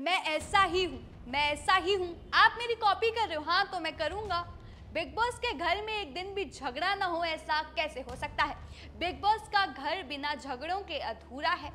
मैं ऐसा ही हूँ, मैं ऐसा ही हूँ। आप मेरी कॉपी कर रहे हो, हाँ तो मैं करूँगा। बिग बॉस के घर में एक दिन भी झगड़ा ना हो, ऐसा कैसे हो सकता है? बिग बॉस का घर बिना झगड़ों के अधूरा है।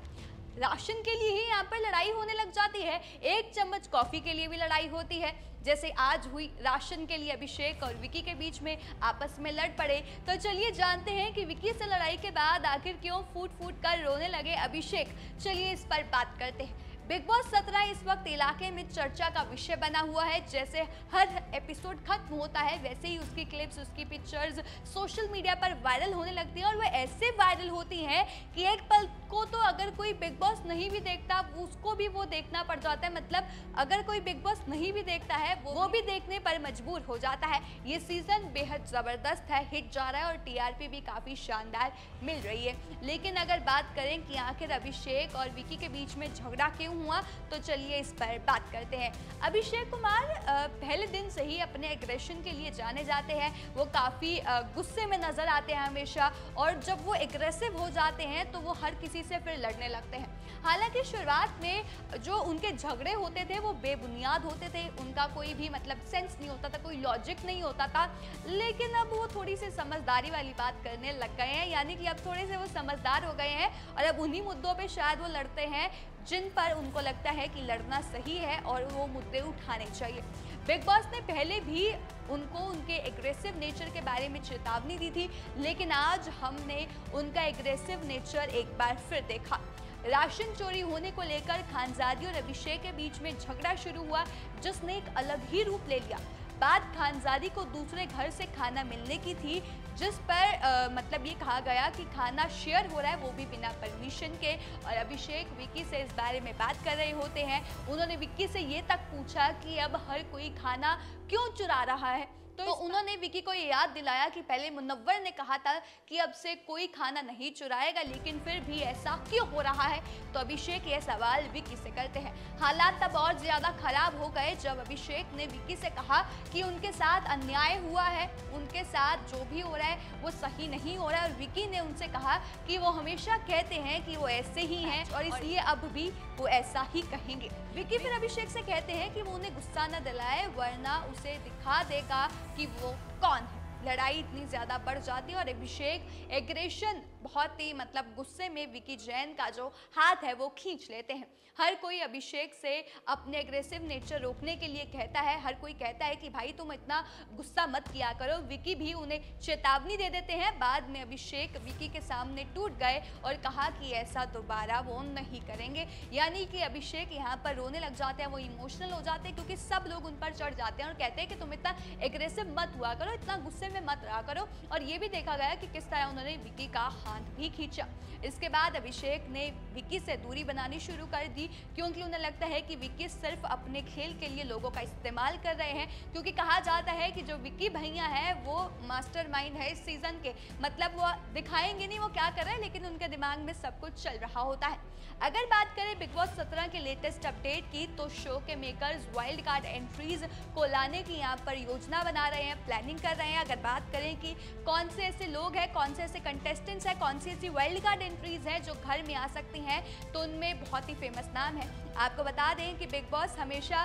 राशन के लिए ही यहाँ पर लड़ाई होने लग जाती है, एक चम्मच कॉफी के लिए भी लड़ाई होती है। जैसे आज हुई राशन के लिए अभिषेक और विकी के बीच में आपस में लड़ पड़े। तो चलिए जानते हैं कि विकी से लड़ाई के बाद आखिर क्यों फूट फूट कर रोने लगे अभिषेक। चलिए इस पर बात करते हैं। बिग बॉस 17 इस वक्त इलाके में चर्चा का विषय बना हुआ है। जैसे हर एपिसोड खत्म होता है वैसे ही उसकी क्लिप्स, उसकी पिक्चर्स सोशल मीडिया पर वायरल होने लगती हैं और वह ऐसे वायरल होती हैं कि एक पल को तो अगर कोई बिग बॉस नहीं भी देखता उसको भी वो देखना पड़ जाता है। मतलब अगर कोई बिग बॉस नहीं भी देखता है वो भी देखने पर मजबूर हो जाता है। ये सीजन बेहद जबरदस्त है, हिट जा रहा है और टीआरपी भी काफी शानदार मिल रही है। लेकिन अगर बात करें कि आखिर अभिषेक और विकी के बीच में झगड़ा क्यों हुआ, तो चलिए इस पर बात करते हैं। अभिषेक कुमार पहले दिन से ही अपने एग्रेशन के लिए जाने जाते हैं। वो काफ़ी गुस्से में नजर आते हैं हमेशा, और जब वो एग्रेसिव हो जाते हैं तो वो हर किसी से फिर लड़ने लगते हैं। हालांकि शुरुआत में जो उनके झगड़े होते थे वो बेबुनियाद होते थे, उनका कोई भी मतलब सेंस नहीं होता था, कोई लॉजिक नहीं होता था। लेकिन अब वो थोड़ी सी समझदारी वाली बात करने लग गए हैं, यानी कि अब थोड़े से वो समझदार हो गए हैं और अब उन्हीं मुद्दों पे शायद वो लड़ते हैं जिन पर उनको लगता है कि लड़ना सही है और वो मुद्दे उठाने चाहिए। बिग बॉस ने पहले भी उनको उनके एग्रेसिव नेचर के बारे में चेतावनी दी थी, लेकिन आज हमने उनका एग्रेसिव नेचर एक बार फिर देखा। राशन चोरी होने को लेकर खानजादी और अभिषेक के बीच में झगड़ा शुरू हुआ, जिसने एक अलग ही रूप ले लिया। बात खानजादी को दूसरे घर से खाना मिलने की थी, जिस पर मतलब ये कहा गया कि खाना शेयर हो रहा है, वो भी बिना परमिशन के। और अभिषेक विकी से इस बारे में बात कर रहे होते हैं। उन्होंने विकी से ये तक पूछा कि अब हर कोई खाना क्यों चुरा रहा है। तो उन्होंने विकी को ये याद दिलाया कि पहले मुनव्वर ने कहा था कि अब से कोई खाना नहीं चुराएगा, लेकिन फिर भी ऐसा क्यों हो रहा है। तो अभिषेक ये सवाल विकी से करते हैं। हालात तब और ज्यादा खराब हो गए जब अभिषेक ने विकी से कहा कि उनके साथ अन्याय हुआ है, उनके साथ जो भी हो रहा है वो सही नहीं हो रहा है। और विकी ने उनसे कहा कि वो हमेशा कहते हैं कि वो ऐसे ही हैं और इसलिए अब भी वो ऐसा ही कहेंगे। विकी फिर अभिषेक से कहते हैं कि वो उन्हें गुस्सा न दिलाए, वरना उसे दिखा देगा कि वो कौन है। लड़ाई इतनी ज्यादा बढ़ जाती है और अभिषेक एग्रेशन बहुत ही मतलब गुस्से में विकी जैन का जो हाथ है वो खींच लेते हैं। हर कोई अभिषेक से अपने एग्रेसिव नेचर रोकने के लिए कहता है, हर कोई कहता है कि भाई तुम इतना गुस्सा मत किया करो। विकी भी उन्हें चेतावनी दे देते हैं। बाद में अभिषेक विकी के सामने टूट गए और कहा कि ऐसा दोबारा वो नहीं करेंगे। यानी कि अभिषेक यहाँ पर रोने लग जाते हैं, वो इमोशनल हो जाते हैं क्योंकि सब लोग उन पर चढ़ जाते हैं और कहते हैं कि तुम इतना एग्रेसिव मत हुआ करो, इतना गुस्से में मत रहा करो। और ये भी देखा गया कि किस तरह उन्होंने विकी का हाथ भी खींचा। इसके बाद अभिषेक ने विकी से दूरी बनानी शुरू कर दी, क्योंकि उन्हें लगता है कि विकी सिर्फ अपने खेल के लिए लोगों का इस्तेमाल कर रहे हैं। क्योंकि कहा जाता है कि जो विकी भैया है वो मास्टरमाइंड है इस सीजन के, मतलब वो दिखाएंगे नहीं वो क्या कर रहे हैं, लेकिन उनके दिमाग में सब कुछ चल रहा होता है। अगर बात करें बिग बॉस 17 के लेटेस्ट अपडेट की, तो शो के मेकर्स वाइल्ड कार्ड एंट्रीज को लाने की यहाँ पर योजना बना रहे हैं, प्लानिंग कर रहे हैं। अगर बात करें कि कौन से ऐसे लोग हैं, कौन से ऐसे कंटेस्टेंट्स हैं, कौन सी ऐसी वाइल्ड कार्ड एंट्रीज हैं जो घर में आ सकती हैं, तो उनमें बहुत ही फेमस नाम है। आपको बता दें कि बिग बॉस हमेशा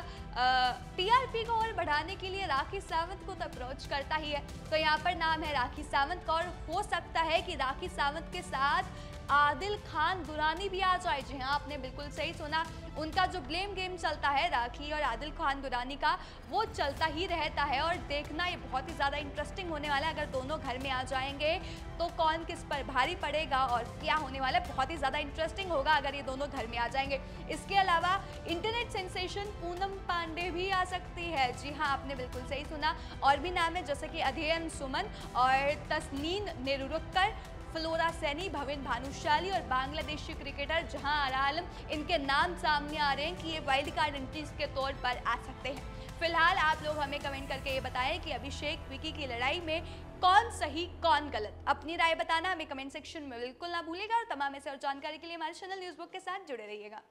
टीआरपी को और बढ़ाने के लिए राखी सावंत को तो अप्रोच करता ही है। तो यहाँ पर नाम है राखी सावंत का, और हो सकता है कि राखी सावंत के साथ आदिल खान दुरानी भी आ जाए। जी हाँ, आपने बिल्कुल सही सुना। उनका जो ब्लेम गेम चलता है राखी और आदिल खान दुरानी का, वो चलता ही रहता है और देखना ये बहुत ही ज़्यादा इंटरेस्टिंग होने वाला है। अगर दोनों घर में आ जाएंगे तो कौन किस पर भारी पड़ेगा और क्या होने वाला है, बहुत ही ज़्यादा इंटरेस्टिंग होगा अगर ये दोनों घर में आ जाएंगे। इसके अलावा इंटरनेट सेंसेशन पूनम पांडे भी आ सकती है। जी हाँ, आपने बिल्कुल सही सुना। और भी नाम है जैसे कि अध्ययन सुमन और तस्नीन नेरुरुक्कर, फ्लोरा सैनी, भविन भानुशाली और बांग्लादेशी क्रिकेटर जहां आलम, इनके नाम सामने आ रहे हैं कि ये वाइल्ड कार्ड एंट्रीज के तौर पर आ सकते हैं। फिलहाल आप लोग हमें कमेंट करके ये बताएं कि अभिषेक विकी की लड़ाई में कौन सही कौन गलत। अपनी राय बताना हमें कमेंट सेक्शन में बिल्कुल ना भूलिएगा और तमाम ऐसे और जानकारी के लिए हमारे चैनल न्यूज़ बुक के साथ जुड़े रहिएगा।